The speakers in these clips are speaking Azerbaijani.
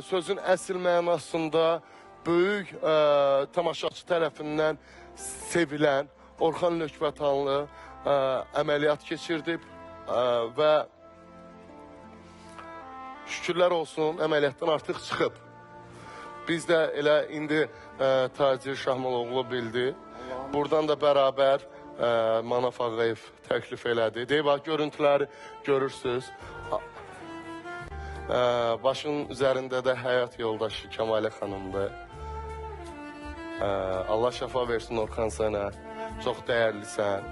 sözün əsl mənasında böyük tamaşaçı tərəfindən sevilən Orxan Lökbətanlı əməliyyat keçirdib və şükürlər olsun əməliyyatdan artıq çıxıb. Biz də elə indi Tacir Şahmaloğlu bildi. Buradan da bərabər Manaf Ağayev təklif elədi. Deyib, görüntüləri görürsünüz. Başın üzərində də həyat yoldaşı Kəmalə xanımdır. Allah şəfa versin Orxan sənə. Çox dəyərlisən,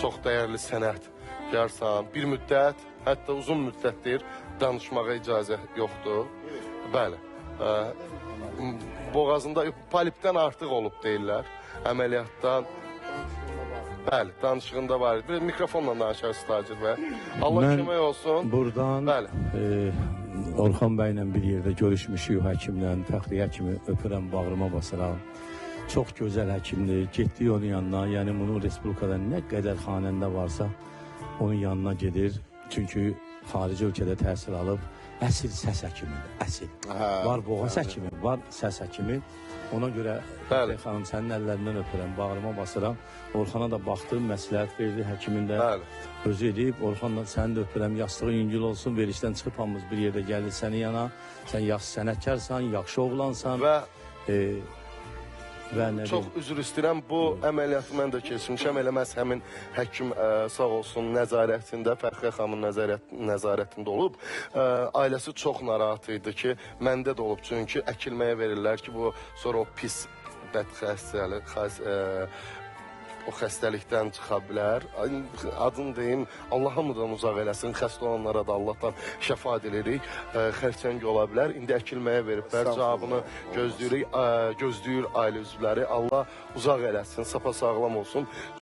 çox dəyərli sənətkarsan. Bir müddət, hətta uzun müddətdir danışmağa icazə yoxdur. Bəli. Boğazında polipdən artıq olub deyirlər. Əməliyyatdan. Bəli, danışığında var idi. Mikrofonla danışarsınız Tacir bəy. Allah kömək olsun. Buradan Orxan bəylə bir yerdə görüşmüşük həkimlə, Fəxri həkimi öpürəm, bağrıma basıram. Çox gözəl həkimdir. Getdik onun yanına. Yəni bunu Respublikada nə qədər xanəndə varsa onun yanına gedir. Çünki xarici ölkədə təhsil alıb. Əsl səs həkimidir, əsl. Var boğaz həkimi, var səs həkimi. Ona görə Fəxri xanım sənin əllərindən öpürəm, bağrıma basıram. Orxana da baxdım, məsləhət verdi, həkimin də özü edib. Orxanla səni də öpürəm, yastığın yüngül olsun, verişdən çıxıb hamımız bir yerdə gəldik səni yana. Sən yaxşı sənətkarsan, yaxşı oğlansan. Çox üzr istəyirəm, bu əməliyyatı mən də keçmişəm. Elə məhz həmin həkim sağ olsun nəzarətində, Fəxri xanımın nəzarətində olub. Ailəsi çox narahat idi ki, məndə də olub. Çünki əkilməyə verirlər ki, bu sonra o pis bədxəstəlik, o xəstəlikdən çıxa bilər. Adını deyim, Allah hamıdan uzaq eləsin, xəstə olanlara da Allahdan şəfa diləyirik. Xərçəng ola bilər. İndi əkilməyə veriblər, cavabını gözləyir ailə üzvləri. Allah uzaq eləsin, sapasağlam olsun.